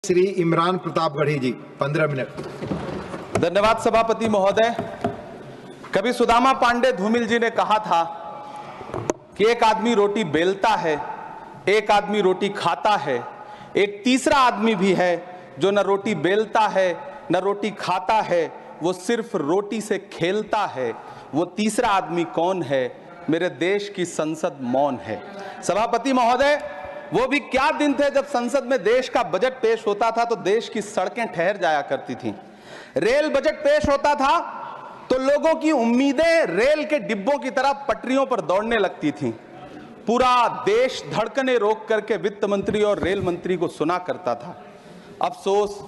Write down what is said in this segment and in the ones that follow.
श्री इमरान प्रतापगढ़ी जी 15 minute. धन्यवाद सभापति महोदय। कभी सुदामा पांडे धूमिल जी ने कहा था कि एक आदमी रोटी बेलता है, एक आदमी रोटी खाता है, एक तीसरा आदमी भी है जो न रोटी बेलता है न रोटी खाता है, वो सिर्फ रोटी से खेलता है। वो तीसरा आदमी कौन है? मेरे देश की संसद मौन है। सभापति महोदय, वो भी क्या दिन थे जब संसद में देश का बजट पेश होता था तो देश की सड़कें ठहर जाया करती थीं। रेल बजट पेश होता था तो लोगों की उम्मीदें रेल के डिब्बों की तरह पटरियों पर दौड़ने लगती थीं। पूरा देश धड़कने रोक करके वित्त मंत्री और रेल मंत्री को सुना करता था। अफसोस,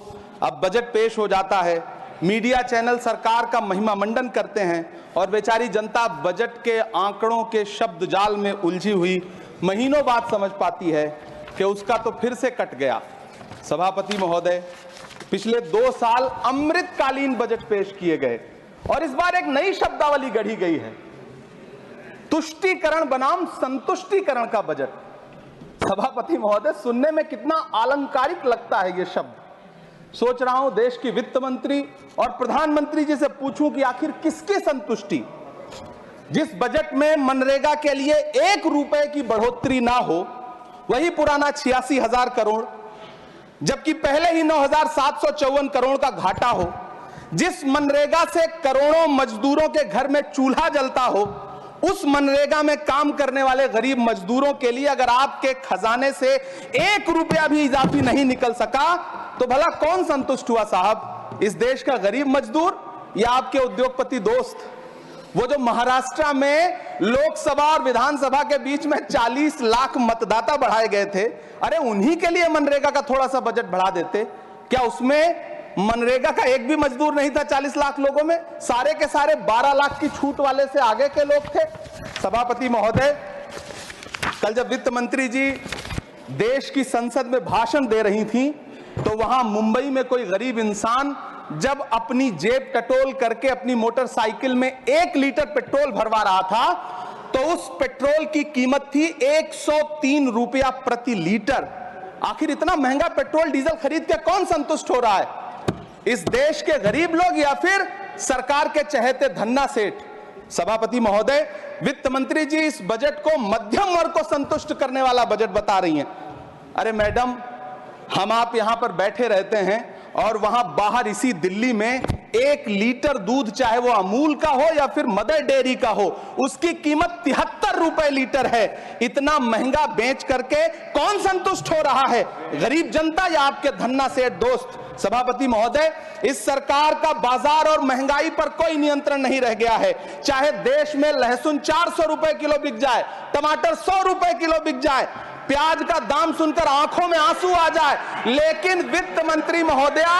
अब बजट पेश हो जाता है, मीडिया चैनल सरकार का महिमा मंडन करते हैं और बेचारी जनता बजट के आंकड़ों के शब्द जाल में उलझी हुई महीनों बाद समझ पाती है कि उसका तो फिर से कट गया। सभापति महोदय, पिछले 2 साल अमृतकालीन बजट पेश किए गए और इस बार एक नई शब्दावली गढ़ी गई है, तुष्टीकरण बनाम संतुष्टीकरण का बजट। सभापति महोदय, सुनने में कितना अलंकारिक लगता है ये शब्द। सोच रहा हूं देश की वित्त मंत्री और प्रधानमंत्री जी से पूछूं कि आखिर किसकी संतुष्टि? जिस बजट में मनरेगा के लिए 1 रुपए की बढ़ोतरी ना हो, वही पुराना 86,000 करोड़, जबकि पहले ही 9,754 करोड़ का घाटा हो, जिस मनरेगा से करोड़ों मजदूरों के घर में चूल्हा जलता हो, उस मनरेगा में काम करने वाले गरीब मजदूरों के लिए अगर आपके खजाने से 1 रुपया भी इजाफी नहीं निकल सका तो भला कौन संतुष्ट हुआ साहब? इस देश का गरीब मजदूर या आपके उद्योगपति दोस्त? वो जो महाराष्ट्र में लोकसभा और विधानसभा के बीच में 40 लाख मतदाता बढ़ाए गए थे, अरे उन्हीं के लिए मनरेगा का थोड़ा सा बजट बढ़ा देते। क्या उसमें मनरेगा का एक भी मजदूर नहीं था? 40 लाख लोगों में सारे के सारे 12 लाख की छूट वाले से आगे के लोग थे। सभापति महोदय, कल जब वित्त मंत्री जी देश की संसद में भाषण दे रही थी तो वहां मुंबई में कोई गरीब इंसान जब अपनी जेब टटोल करके अपनी मोटरसाइकिल में 1 लीटर पेट्रोल भरवा रहा था तो उस पेट्रोल की कीमत थी 103 रुपया प्रति लीटर। आखिर इतना महंगा पेट्रोल डीजल खरीद के कौन संतुष्ट हो रहा है? इस देश के गरीब लोग या फिर सरकार के चहेते धन्ना सेठ? सभापति महोदय, वित्त मंत्री जी इस बजट को मध्यम वर्ग को संतुष्ट करने वाला बजट बता रही हैं। अरे मैडम, हम आप यहां पर बैठे रहते हैं और वहां बाहर इसी दिल्ली में 1 लीटर दूध, चाहे वो अमूल का हो या फिर मदर डेयरी का हो, उसकी कीमत 73 रुपए लीटर है। इतना महंगा बेच करके कौन संतुष्ट हो रहा है? गरीब जनता या आपके धन्ना सेठ दोस्त? सभापति महोदय, इस सरकार का बाजार और महंगाई पर कोई नियंत्रण नहीं रह गया है। चाहे देश में लहसुन 400 रुपए किलो बिक जाए, टमाटर 100 रुपए किलो बिक जाए, प्याज का दाम सुनकर आंखों में आंसू आ जाए, लेकिन वित्त मंत्री महोदया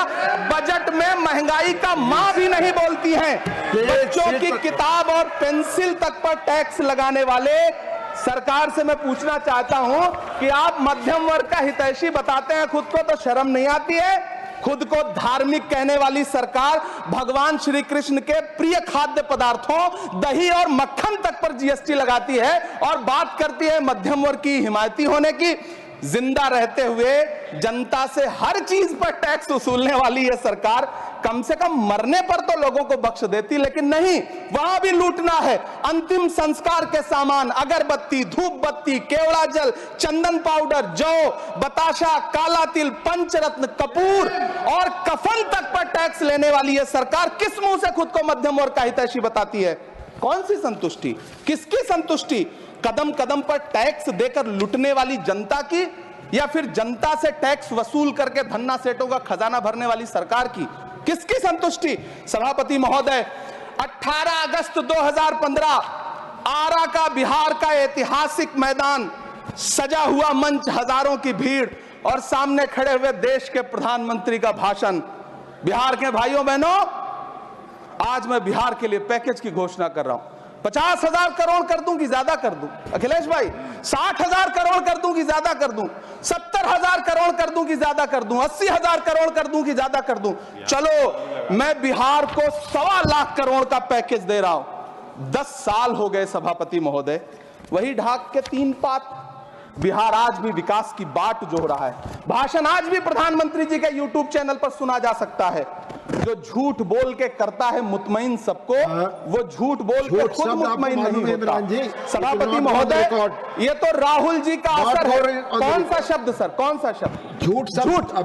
बजट में महंगाई का मां भी नहीं बोलती हैं। बच्चों की किताब और पेंसिल तक पर टैक्स लगाने वाले सरकार से मैं पूछना चाहता हूं कि आप मध्यम वर्ग का हितैषी बताते हैं खुद को, तो शर्म नहीं आती है? खुद को धार्मिक कहने वाली सरकार भगवान श्री कृष्ण के प्रिय खाद्य पदार्थों दही और मक्खन तक पर जीएसटी लगाती है और बात करती है मध्यम वर्ग की हिमायती होने की। जिंदा रहते हुए जनता से हर चीज पर टैक्स वसूलने वाली यह सरकार कम से कम मरने पर तो लोगों को बख्श देती, लेकिन नहीं, वहां भी लूटना है। अंतिम संस्कार के सामान, अगरबत्ती, धूप बत्ती, केवड़ा जल, चंदन पाउडर, जौ, बताशा, काला तिल, पंचरत्न, कपूर और कफन तक पर टैक्स लेने वाली यह सरकार किस मुंह से खुद को मध्यम वर्ग का हितैषी बताती है? कौन सी संतुष्टि? किसकी संतुष्टि? कदम कदम पर टैक्स देकर लुटने वाली जनता की या फिर जनता से टैक्स वसूल करके धन्ना सेठों का खजाना भरने वाली सरकार की? किसकी संतुष्टि? सभापति महोदय, 18 अगस्त 2015 आरा का बिहार का ऐतिहासिक मैदान, सजा हुआ मंच, हजारों की भीड़ और सामने खड़े हुए देश के प्रधानमंत्री का भाषण। बिहार के भाइयों बहनों, आज मैं बिहार के लिए पैकेज की घोषणा कर रहा हूं। 50,000 करोड़ कर दूं कि ज्यादा कर दूं? अखिलेश भाई, 60,000 करोड़ कर दूं कि ज्यादा कर दूं? 70,000 करोड़ कर दूं कि ज्यादा कर दूं? 80,000 करोड़ कर दूं कि ज्यादा कर दूं? चलो, मैं बिहार को 1.25 लाख करोड़ का पैकेज दे रहा हूं। 10 साल हो गए सभापति महोदय, वही ढाक के 3 पात, बिहार आज भी विकास की बाट जोह रहा है। भाषण आज भी प्रधानमंत्री जी के यूट्यूब चैनल पर सुना जा सकता है। जो झूठ बोल के करता है मुतमईन सबको, वो झूठ बोल के खुद मुतमईन नहीं होता। सभापति महोदय, ये तो राहुल जी का असर है। कौन सा शब्द सर, कौन सा शब्द? झूठ।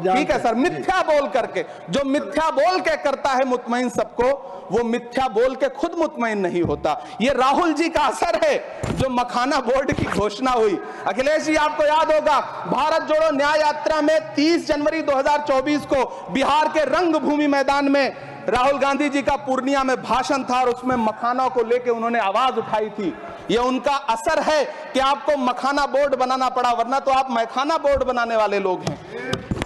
ठीक है सर, मिथ्या बोल करके, जो मिथ्या बोल के करता है मुतमईन सबको, वो मिथ्या बोल के खुद मुतमईन नहीं होता। ये राहुल जी का असर है। जो मखाना बोर्ड की घोषणा हुई, अखिलेश जी आपको याद होगा, भारत जोड़ो न्याय यात्रा में 30 जनवरी 2024 को बिहार के रंगभूमि मैदान में राहुल गांधी जी का पूर्णिया में भाषण था और उसमें मखाना को लेकर उन्होंने आवाज उठाई थी। यह उनका असर है कि आपको मखाना बोर्ड बनाना पड़ा, वरना तो आप मैखाना बोर्ड बनाने वाले लोग हैं।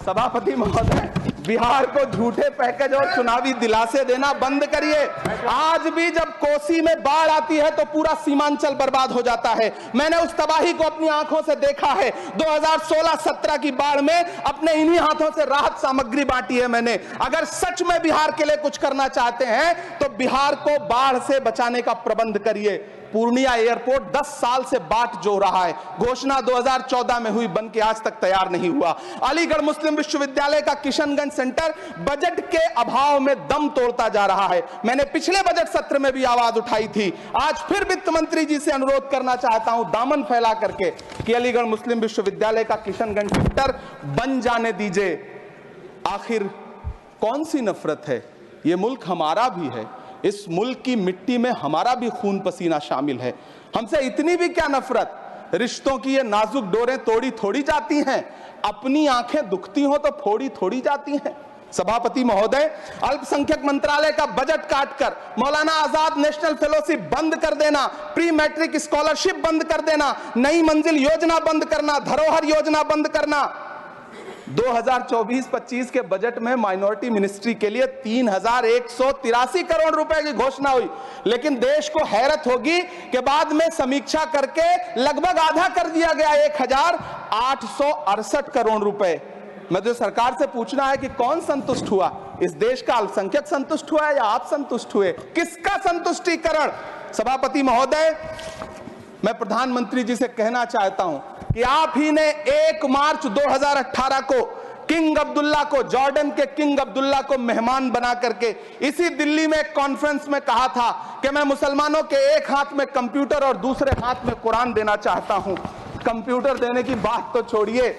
सभापति महोदय, बिहार को झूठे पैकेज और चुनावी दिलासे देना बंद करिए। आज भी जब कोसी में बाढ़ आती है तो पूरा सीमांचल बर्बाद हो जाता है। मैंने उस तबाही को अपनी आंखों से देखा है। 2016-17 की बाढ़ में अपने इन्हीं हाथों से राहत सामग्री बांटी है मैंने। अगर सच में बिहार के लिए कुछ करना चाहते हैं तो बिहार को बाढ़ से बचाने का प्रबंध करिए। पूर्णिया एयरपोर्ट 10 साल से बाट जो रहा है, घोषणा 2014 में हुई, बन के आज तक तैयार नहीं हुआ। अलीगढ़ मुस्लिम विश्वविद्यालय का किशनगंज सेंटर बजट के अभाव में दम तोड़ता जा रहा है। मैंने पिछले बजट सत्र में भी आवाज उठाई थी। आज फिर वित्त मंत्री जी से अनुरोध करना चाहता हूं, दामन फैला करके, कि अलीगढ़ मुस्लिम विश्वविद्यालय का किशनगंज सेंटर बन जाने दीजिए। आखिर कौन सी नफरत है? यह मुल्क हमारा भी है। इस मुल्क की मिट्टी में हमारा भी खून पसीना शामिल है। हमसे इतनी भी क्या नफरत? रिश्तों की ये नाजुक डोरें तोड़ी थोड़ी जाती हैं। अपनी आंखें दुखती हो तो फोड़ी थोड़ी जाती हैं। सभापति महोदय, अल्पसंख्यक मंत्रालय का बजट काटकर मौलाना आजाद नेशनल फेलोशिप बंद कर देना, प्री मैट्रिक स्कॉलरशिप बंद कर देना, नई मंजिल योजना बंद करना, धरोहर योजना बंद करना। 2024-25 के बजट में माइनॉरिटी मिनिस्ट्री के लिए 3183 करोड़ रुपए की घोषणा हुई, लेकिन देश को हैरत होगी कि बाद में समीक्षा करके लगभग आधा कर दिया गया, 1868 करोड़ रुपए। मुझे सरकार से पूछना है कि कौन संतुष्ट हुआ? इस देश का अल्पसंख्यक संतुष्ट हुआ या आप संतुष्ट हुए? किसका संतुष्टिकरण? सभापति महोदय, मैं प्रधानमंत्री जी से कहना चाहता हूं कि आप ही ने 1 मार्च 2018 को किंग अब्दुल्ला को, जॉर्डन के किंग अब्दुल्ला को मेहमान बना करके इसी दिल्ली में एक कॉन्फ्रेंस में कहा था कि मैं मुसलमानों के एक हाथ में कंप्यूटर और दूसरे हाथ में कुरान देना चाहता हूं। कंप्यूटर देने की बात तो छोड़िए,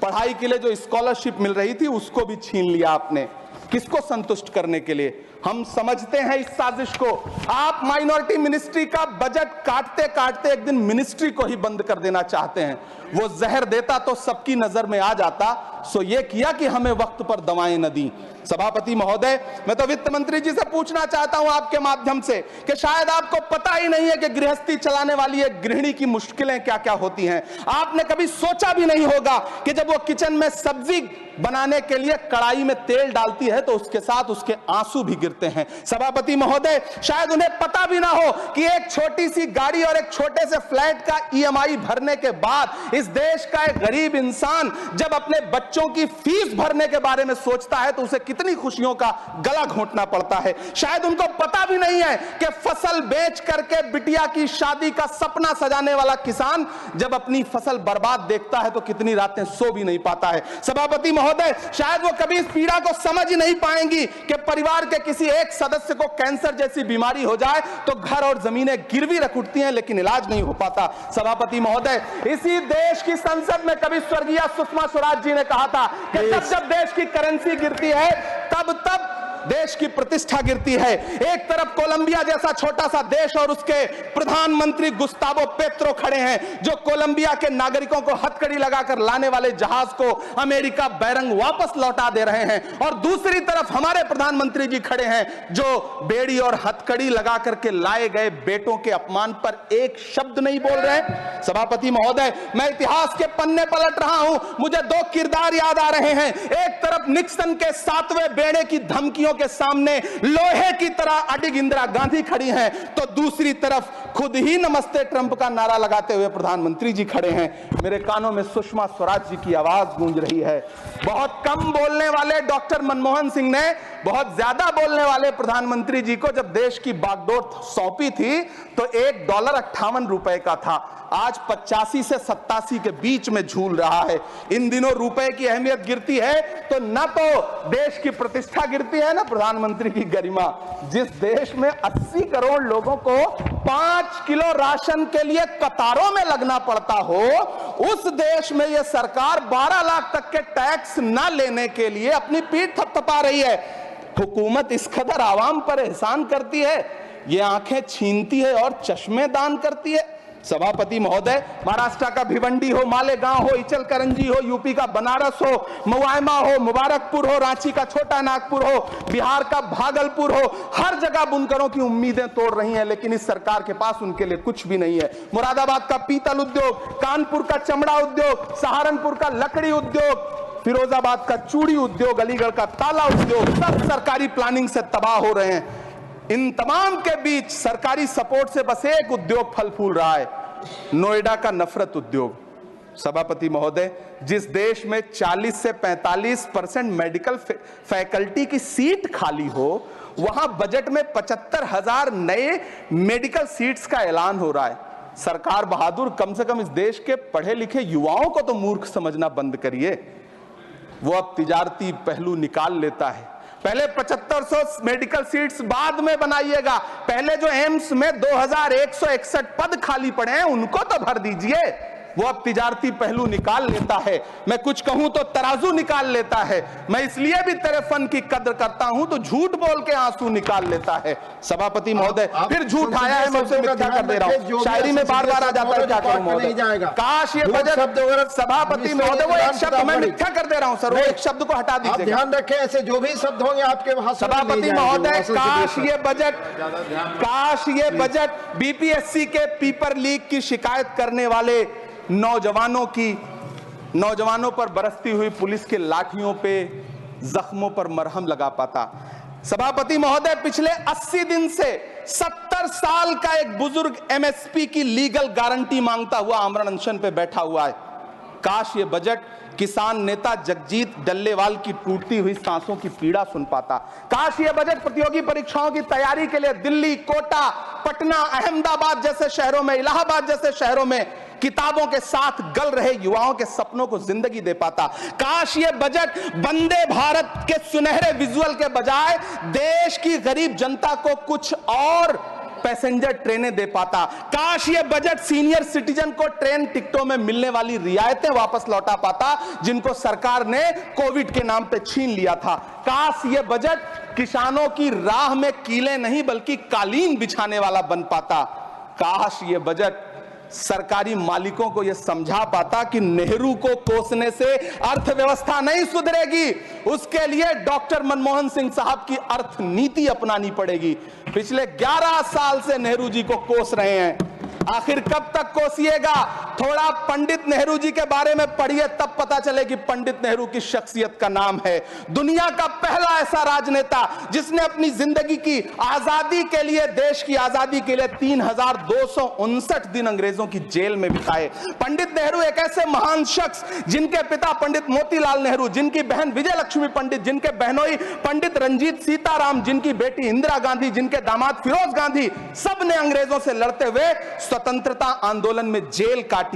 पढ़ाई के लिए जो स्कॉलरशिप मिल रही थी उसको भी छीन लिया आपने। किसको संतुष्ट करने के लिए? हम समझते हैं इस साजिश को। आप माइनॉरिटी मिनिस्ट्री का बजट काटते काटते एक दिन मिनिस्ट्री को ही बंद कर देना चाहते हैं। वो जहर देता तो सबकी नजर में आ जाता, सो ये किया कि हमें वक्त पर दवाएं न दी। सभापति महोदय, मैं तो वित्त मंत्री जी से पूछना चाहता हूं आपके माध्यम से कि शायद आपको पता ही नहीं है कि गृहस्थी चलाने वाली एक गृहिणी की मुश्किलें क्या क्या होती हैं। आपने कभी सोचा भी नहीं होगा कि जब वो किचन में सब्जी बनाने के लिए कढ़ाई में तेल डालती है तो उसके साथ उसके आंसू भी गिरते हैं। सभापति महोदय, शायद उन्हें पता भी ना हो कि एक छोटी सी गाड़ी और एक छोटे से फ्लैट का EMI भरने के बाद इस देश का एक गरीब इंसान जब अपने बच्चों की फीस भरने के बारे में सोचता है तो उसे कितनी खुशियों का गला घोंटना पड़ता है। शायद उनको पता भी नहीं है कि फसल बेच करके बिटिया की शादी का सपना सजाने वाला किसान जब अपनी फसल बर्बाद देखता है तो कितनी रातें सो भी नहीं पाता है। सभापति महोदय, शायद वो कभी इस पीड़ा को समझ ही नहीं पाएंगी कि परिवार के किसी एक सदस्य को कैंसर जैसी बीमारी हो जाए तो घर और जमीनें गिरवी रख उठती हैं लेकिन इलाज नहीं हो पाता। सभापति महोदय, इसी देश की संसद में कभी स्वर्गीय सुषमा स्वराज जी ने कहा था कि जब देश की करेंसी गिरती है तब देश की प्रतिष्ठा गिरती है। एक तरफ कोलंबिया जैसा छोटा सा देश और उसके प्रधानमंत्री गुस्तावो पेत्रो खड़े हैं जो कोलंबिया के नागरिकों को हथकड़ी लगाकर लाने वाले जहाज को अमेरिका बैरंग वापस लौटा दे रहे हैं, और दूसरी तरफ हमारे प्रधानमंत्री जी खड़े हैं जो बेड़ी और हथकड़ी लगा करके लाए गए बेटों के अपमान पर एक शब्द नहीं बोल रहे हैं। सभापति महोदय, मैं इतिहास के पन्ने पलट रहा हूं, मुझे 2 किरदार याद आ रहे हैं। एक तरफ निक्सन के 7वें बेड़े की धमकियों के सामने लोहे की तरह अडिग इंदिरा गांधी खड़ी हैं, तो दूसरी तरफ खुद ही नमस्ते ट्रंप का नारा लगाते हुए प्रधानमंत्री जी खड़े हैं। मेरे कानों में सुषमा स्वराज जी की आवाज गूंज रही है। बहुत कम बोलने वाले डॉक्टर मनमोहन सिंह ने बहुत ज्यादा बोलने वाले प्रधानमंत्री जी को जब देश की बागडोर सौंपी थी तो $1.58 का था, आज 85 से 87 के बीच में झूल रहा है। इन दिनों रुपए की अहमियत गिरती है तो न तो देश की प्रतिष्ठा गिरती है, ना प्रधानमंत्री की गरिमा। जिस देश में 80 करोड़ लोगों को 5 किलो राशन के लिए कतारों में लगना पड़ता हो, उस देश में यह सरकार 12 लाख तक के टैक्स न लेने के लिए अपनी पीठ थपथपा रही है। हुकूमत इस कदर आवाम पर एहसान करती है, ये आंखें छीनती है और चश्मे दान करती है। सभापति महोदय, महाराष्ट्र का भिवंडी हो, मालेगांव हो, इचलकरंजी हो, यूपी का बनारस हो, मुआयमा हो, मुबारकपुर हो, रांची का छोटा नागपुर हो, बिहार का भागलपुर हो, हर जगह बुनकरों की उम्मीदें तोड़ रही हैं, लेकिन इस सरकार के पास उनके लिए कुछ भी नहीं है। मुरादाबाद का पीतल उद्योग, कानपुर का चमड़ा उद्योग, सहारनपुर का लकड़ी उद्योग, फिरोजाबाद का चूड़ी उद्योग, अलीगढ़ का ताला उद्योग, सब सरकारी प्लानिंग से तबाह हो रहे हैं। इन तमाम के बीच सरकारी सपोर्ट से बस एक उद्योग फल फूल रहा है, नोएडा का नफरत उद्योग। सभापति महोदय, जिस देश में 40 से 45% मेडिकल फैकल्टी की सीट खाली हो, वहां बजट में 75,000 नए मेडिकल सीट्स का ऐलान हो रहा है। सरकार बहादुर, कम से कम इस देश के पढ़े लिखे युवाओं को तो मूर्ख समझना बंद करिए। वो अब तिजारती पहलू निकाल लेता है। पहले 7500 मेडिकल सीट्स बाद में बनाइएगा, पहले जो एम्स में 2161 पद खाली पड़े हैं उनको तो भर दीजिए। वो अब तिजारती पहलू निकाल लेता है। मैं कुछ कहूं तो तराजू निकाल लेता है। मैं इसलिए भी तेरे फन की कद्र करता हूं तो झूठ बोल के आंसू निकाल लेता है। सभापति महोदय, फिर झूठ आया है, मैं उसे मिथ्या कर दे रहा हूं। शायरी में बार बार आ जाता है, क्या करूं महोदय। काश ये बजट, सभापति महोदय, वो एक शब्द मैं मिथ्या कर दे रहा हूं सर, वो एक शब्द को हटा दीजिए। ध्यान रखें, ऐसे जो भी शब्द होंगे आपके भाषण में सभापति महोदय, काश ये बजट बीपीएससी के पेपर लीक की शिकायत करने वाले नौजवानों पर बरसती हुई पुलिस के लाठियों पे, जख्मों पर मरहम लगा पाता। सभापति महोदय, पिछले 80 दिन से 70 साल का एक बुजुर्ग एमएसपी की लीगल गारंटी मांगता हुआ आमरण अनशन पे बैठा हुआ है। काश ये बजट किसान नेता जगजीत डल्लेवाल की टूटती हुई सांसों की पीड़ा सुन पाता। काश ये बजट प्रतियोगी परीक्षाओं की तैयारी के लिए दिल्ली, कोटा, पटना, अहमदाबाद जैसे शहरों में, इलाहाबाद जैसे शहरों में किताबों के साथ गल रहे युवाओं के सपनों को जिंदगी दे पाता। काश ये बजट वंदे भारत के सुनहरे विजुअल के बजाय देश की गरीब जनता को कुछ और पैसेंजर ट्रेनें दे पाता। काश ये बजट सीनियर सिटीजन को ट्रेन टिकटों में मिलने वाली रियायतें वापस लौटा पाता, जिनको सरकार ने कोविड के नाम पे छीन लिया था। काश ये बजट किसानों की राह में कीले नहीं बल्कि कालीन बिछाने वाला बन पाता। काश ये बजट सरकारी मालिकों को यह समझा पाता कि नेहरू को कोसने से अर्थव्यवस्था नहीं सुधरेगी, उसके लिए डॉक्टर मनमोहन सिंह साहब की अर्थ नीति अपनानी पड़ेगी। पिछले 11 साल से नेहरू जी को कोस रहे हैं, आखिर कब तक कोसिएगा? थोड़ा पंडित नेहरू जी के बारे में पढ़िए, तब पता चले कि पंडित नेहरू की शख्सियत का नाम है। दुनिया का पहला ऐसा राजनेता जिसने अपनी जिंदगी की आजादी के लिए, देश की आजादी के लिए 3259 दिन अंग्रेजों की जेल में बिताए। पंडित नेहरू एक ऐसे महान शख्स जिनके पिता पंडित मोतीलाल नेहरू, जिनकी बहन विजय लक्ष्मी पंडित, जिनके बहनोई पंडित रंजीत सीताराम, जिनकी बेटी इंदिरा गांधी, जिनके दामाद फिरोज गांधी, सब ने अंग्रेजों से लड़ते हुए स्वतंत्रता आंदोलन में जेल काटी।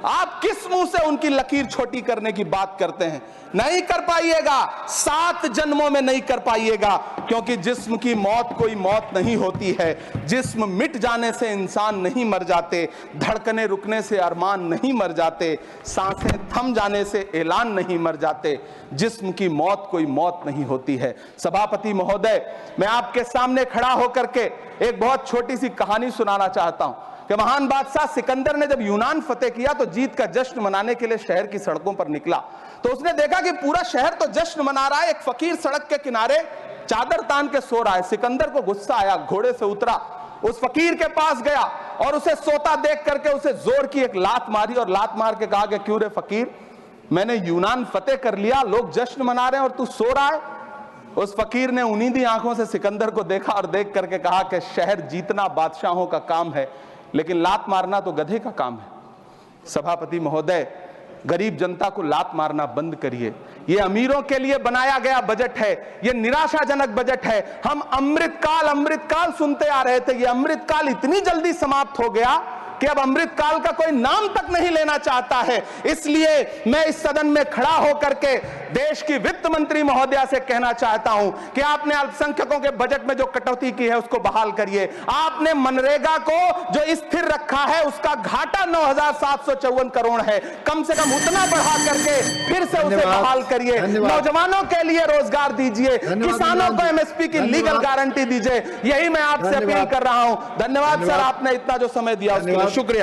आप किस मुंह से उनकी लकीर छोटी करने की बात करते हैं? नहीं कर पाइएगा, 7 जन्मों में नहीं कर पाइएगा, क्योंकि जिस्म की मौत कोई मौत नहीं होती है। जिस्म मिट जाने से इंसान नहीं मर जाते, धड़कने रुकने से अरमान नहीं मर जाते, सांसें थम जाने से ऐलान नहीं मर जाते। जिस्म की मौत कोई मौत नहीं होती है। सभापति महोदय, मैं आपके सामने खड़ा होकर के एक बहुत छोटी सी कहानी सुनाना चाहता हूं कि महान बादशाह सिकंदर ने जब यूनान फतेह किया तो जीत का जश्न मनाने के लिए शहर की सड़कों पर निकला, तो उसने देखा कि पूरा शहर तो जश्न मना रहा है, एक फकीर सड़क के किनारे चादर तान के सो रहा है। सिकंदर को गुस्सा आया, घोड़े से उतरा, उस फकीर के पास गया और उसे सोता देख करके उसे जोर की एक लात मारी और लात मार के कहा कि क्यों रे फकीर, मैंने यूनान फतेह कर लिया, लोग जश्न मना रहे हैं और तू सो रहा है। उस फकीर ने उन्नीदी आंखों से सिकंदर को देखा और देख करके कहा कि शहर जीतना बादशाहों का काम है, लेकिन लात मारना तो गधे का काम है। सभापति महोदय, गरीब जनता को लात मारना बंद करिए। ये अमीरों के लिए बनाया गया बजट है, ये निराशाजनक बजट है। हम अमृतकाल सुनते आ रहे थे, ये अमृतकाल इतनी जल्दी समाप्त हो गया कि अब अमृतकाल का कोई नाम तक नहीं लेना चाहता है। इसलिए मैं इस सदन में खड़ा होकर के देश की वित्त मंत्री महोदया से कहना चाहता हूं कि आपने अल्पसंख्यकों के बजट में जो कटौती की है उसको बहाल करिए। आपने मनरेगा को जो स्थिर रखा है उसका घाटा 9,754 करोड़ है, कम से कम उतना बढ़ा करके फिर से उसे बहाल करिए। नौजवानों के लिए रोजगार दीजिए, किसानों को एमएसपी की लीगल गारंटी दीजिए। यही मैं आपसे अपील कर रहा हूं। धन्यवाद सर, आपने इतना जो समय दिया उसके लिए शुक्रिया।